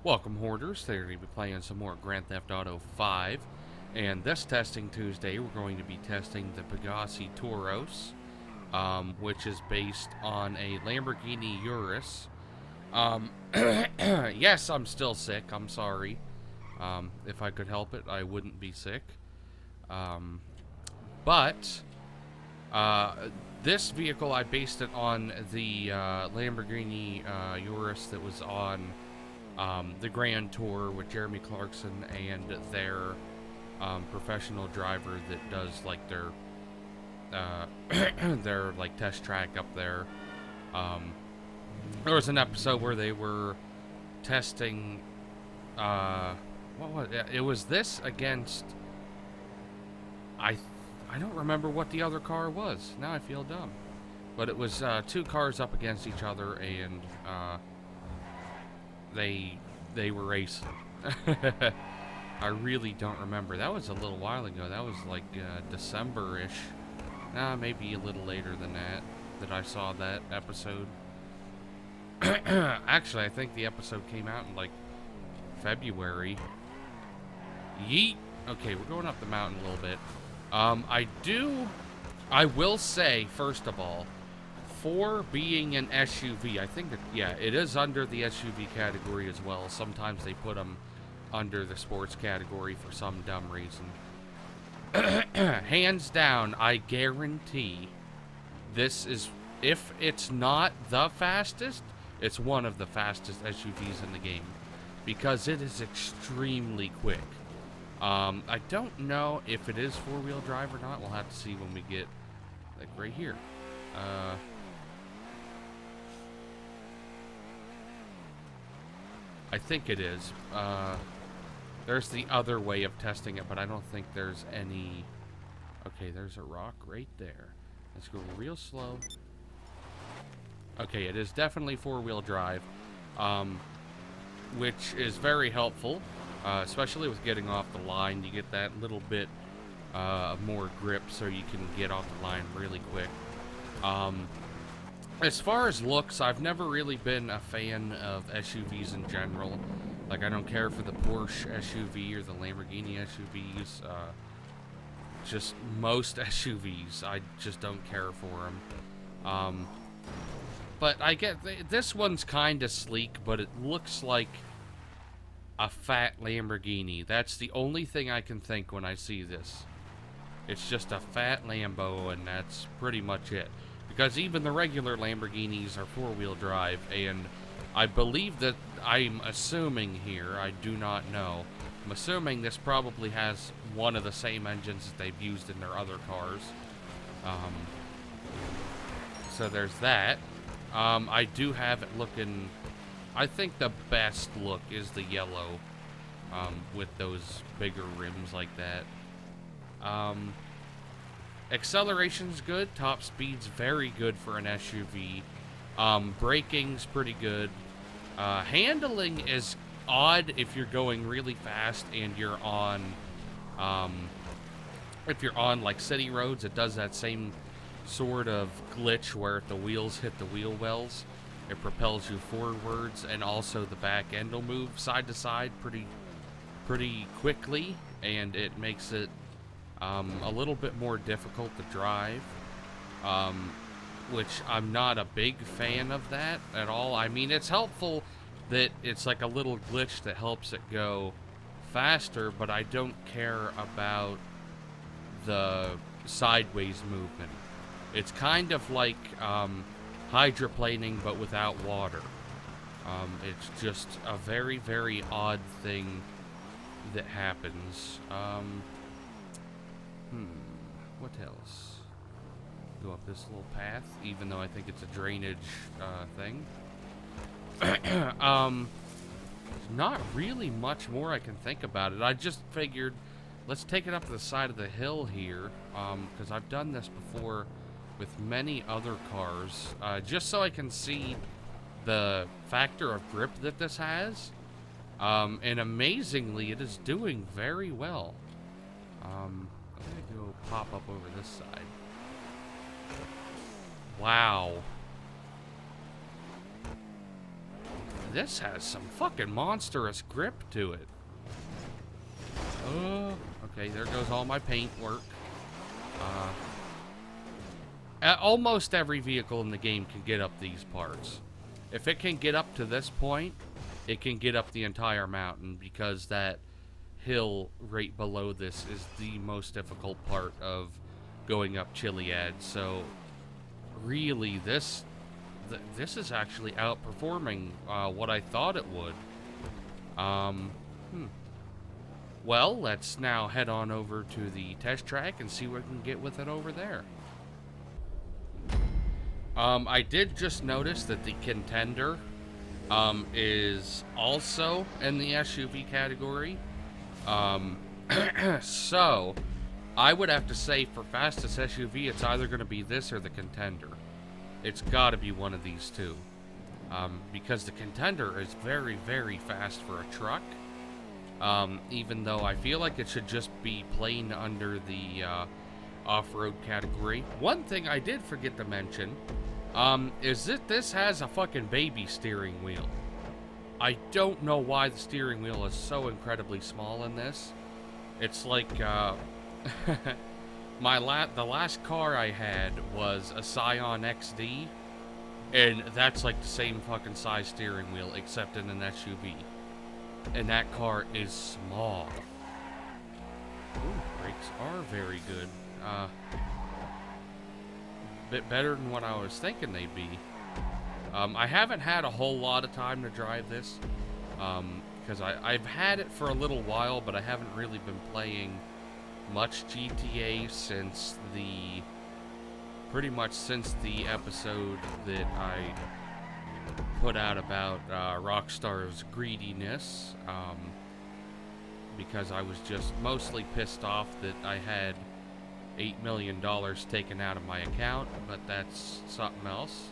Welcome, Hoarders. Today we're going to be playing some more Grand Theft Auto 5. And this testing Tuesday, we're going to be testing the Pegassi Toros, which is based on a Lamborghini Urus. Yes, I'm still sick. I'm sorry. If I could help it, I wouldn't be sick. But this vehicle, I based it on the Lamborghini Urus that was on the Grand Tour with Jeremy Clarkson and their professional driver that does like their their like test track up there. There was an episode where they were testing what was it? It was this against I don't remember what the other car was. Now I feel dumb. But it was two cars up against each other, and they were racing. I really don't remember. That was a little while ago. That was like December-ish. Maybe a little later than that I saw that episode. Actually, I think the episode came out in like February. Yeet. Okay, we're going up the mountain a little bit. I will say, first of all, for being an SUV, I think that, yeah, it is under the SUV category as well. Sometimes they put them under the sports category for some dumb reason. Hands down, I guarantee this is, if it's not the fastest, it's one of the fastest SUVs in the game, because it is extremely quick. I don't know if it is four-wheel drive or not. We'll have to see when we get, like, right here. I think it is. There's the other way of testing it, but I don't think there's any... Okay, there's a rock right there. Let's go real slow. Okay, it is definitely four-wheel drive, which is very helpful, especially with getting off the line. You get that little bit more grip so you can get off the line really quick. As far as looks, I've never really been a fan of SUVs in general. Like, I don't care for the Porsche SUV or the Lamborghini SUVs. Just most SUVs, I just don't care for them. But I get, this one's kind of sleek, but it looks like a fat Lamborghini. That's the only thing I can think when I see this. It's just a fat Lambo, and that's pretty much it. Because even the regular Lamborghinis are four-wheel drive, and I believe that, I'm assuming here, I do not know, I'm assuming this probably has one of the same engines that they've used in their other cars. So there's that. I do have it looking, I think the best look is the yellow, with those bigger rims like that. Acceleration's good. Top speed's very good for an SUV. Braking's pretty good. Handling is odd if you're going really fast and you're on, if you're on like city roads. It does that same sort of glitch where if the wheels hit the wheel wells, it propels you forwards, and also the back end will move side to side pretty quickly, and it makes it a little bit more difficult to drive, which I'm not a big fan of that at all. I mean, it's helpful that it's like a little glitch that helps it go faster, but I don't care about the sideways movement. It's kind of like hydroplaning, but without water. It's just a very, very odd thing that happens. What else? Go up this little path, even though I think it's a drainage thing. Not really much more I can think about it. I just figured, let's take it up to the side of the hill here, because I've done this before with many other cars, just so I can see the factor of grip that this has. And amazingly, it is doing very well. I'm gonna go pop up over this side. Wow. This has some fucking monstrous grip to it. Oh, okay, there goes all my paint work. Almost every vehicle in the game can get up these parts. If it can get up to this point, it can get up the entire mountain, because that hill right below this is the most difficult part of going up Chiliad. So really, this is actually outperforming what I thought it would. Well, let's now head on over to the test track and see what we can get with it over there. I did just notice that the Contender is also in the SUV category. So I would have to say, for fastest SUV, it's either going to be this or the Contender. It's got to be one of these two. Because the Contender is very, very fast for a truck. Even though I feel like it should just be plain under the off-road category. One thing I did forget to mention is that this has a fucking baby steering wheel. I don't know why the steering wheel is so incredibly small in this. It's like the last car I had was a Scion XD, and that's like the same fucking size steering wheel except in an SUV. And that car is small. Ooh, brakes are very good. Bit better than what I was thinking they'd be. I haven't had a whole lot of time to drive this, because I've had it for a little while, but I haven't really been playing much GTA since pretty much since the episode that I put out about Rockstar's greediness, because I was just mostly pissed off that I had $8 million taken out of my account, but that's something else.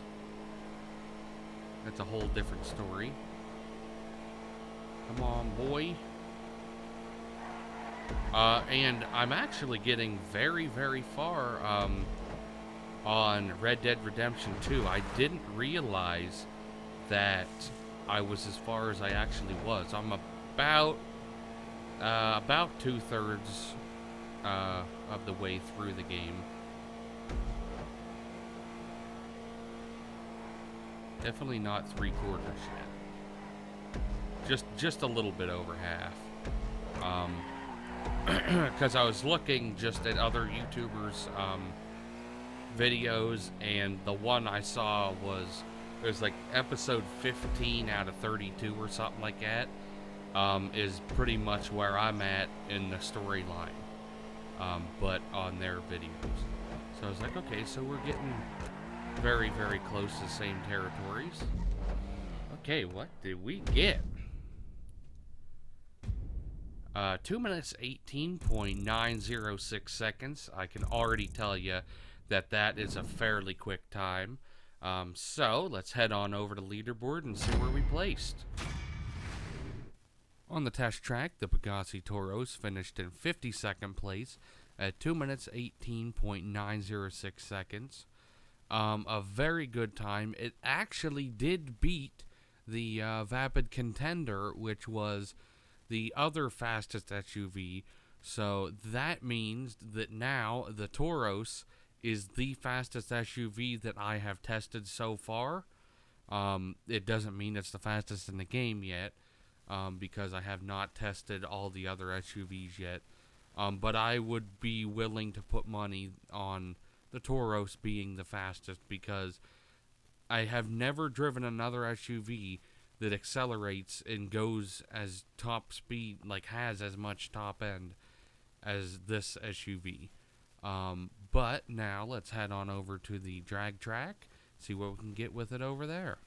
That's a whole different story. Come on, boy. And I'm actually getting very, very far on Red Dead Redemption 2. I didn't realize that I was as far as I actually was. I'm about 2/3 of the way through the game. Definitely not 3/4 yet. Just a little bit over half. Because I was looking just at other YouTubers' videos, and the one I saw was like episode 15 out of 32 or something like that. Is pretty much where I'm at in the storyline, but on their videos. So I was like, okay, so we're getting very, very close to the same territories. Okay, what did we get? 2 minutes 18.906 seconds. I can already tell you that that is a fairly quick time. So let's head on over to leaderboard and see where we placed. On the test track, the Pegassi Toros finished in 52nd place at 2 minutes 18.906 seconds. A very good time. It actually did beat the Vapid Contender, which was the other fastest SUV. So that means that now the Toros is the fastest SUV that I have tested so far. It doesn't mean it's the fastest in the game yet, because I have not tested all the other SUVs yet. But I would be willing to put money on the Toros being the fastest, because I have never driven another SUV that accelerates and goes as top speed, like has as much top end as this SUV. But now let's head on over to the drag track, see what we can get with it over there.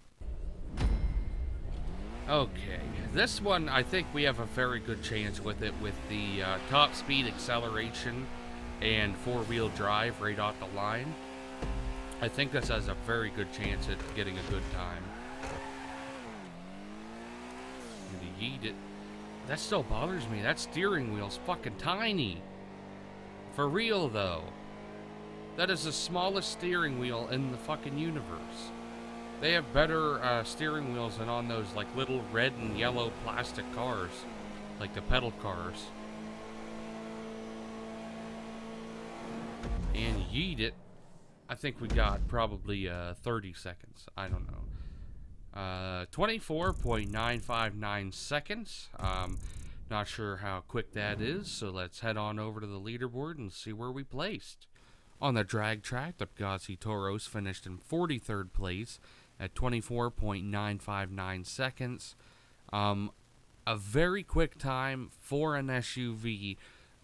Okay, this one I think we have a very good chance with it, with the top speed acceleration and four-wheel drive right off the line. I think this has a very good chance at getting a good time. I'm gonna yeet it. That still bothers me. That steering wheel's fucking tiny. For real, though. That is the smallest steering wheel in the fucking universe. They have better steering wheels than on those, like, little red and yellow plastic cars. Like the pedal cars. And yeet it. I think we got probably 30 seconds. I don't know. 24.959 seconds. Not sure how quick that is, so let's head on over to the leaderboard and see where we placed. On the drag track, the Pegassi Toros finished in 43rd place at 24.959 seconds. A very quick time for an SUV,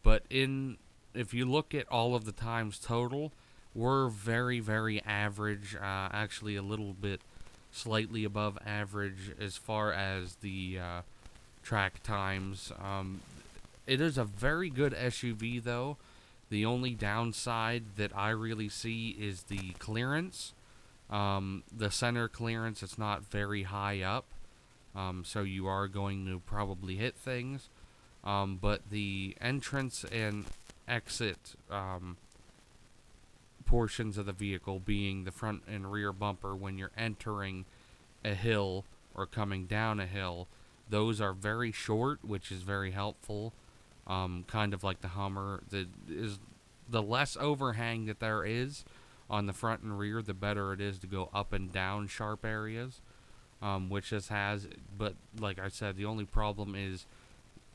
but if you look at all of the times total, we're very, very average, actually a little bit slightly above average as far as the track times. It is a very good SUV, though. The only downside that I really see is the clearance. The center clearance, it's not very high up, so you are going to probably hit things. But the entrance and exit portions of the vehicle, being the front and rear bumper when you're entering a hill or coming down a hill, those are very short, which is very helpful. Kind of like the Hummer. The less overhang that there is on the front and rear, the better it is to go up and down sharp areas, which this has. But like I said, the only problem is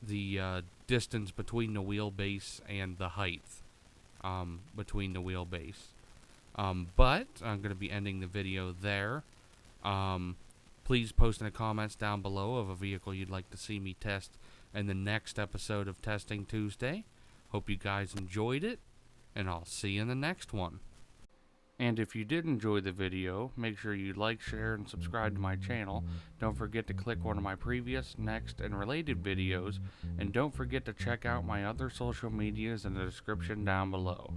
the distance between the wheelbase and the height between the wheelbase. But I'm going to be ending the video there. Please post in the comments down below of a vehicle you'd like to see me test in the next episode of Testing Tuesday. Hope you guys enjoyed it, and I'll see you in the next one. And if you did enjoy the video, make sure you like, share, and subscribe to my channel. Don't forget to click one of my previous, next, and related videos. And don't forget to check out my other social medias in the description down below.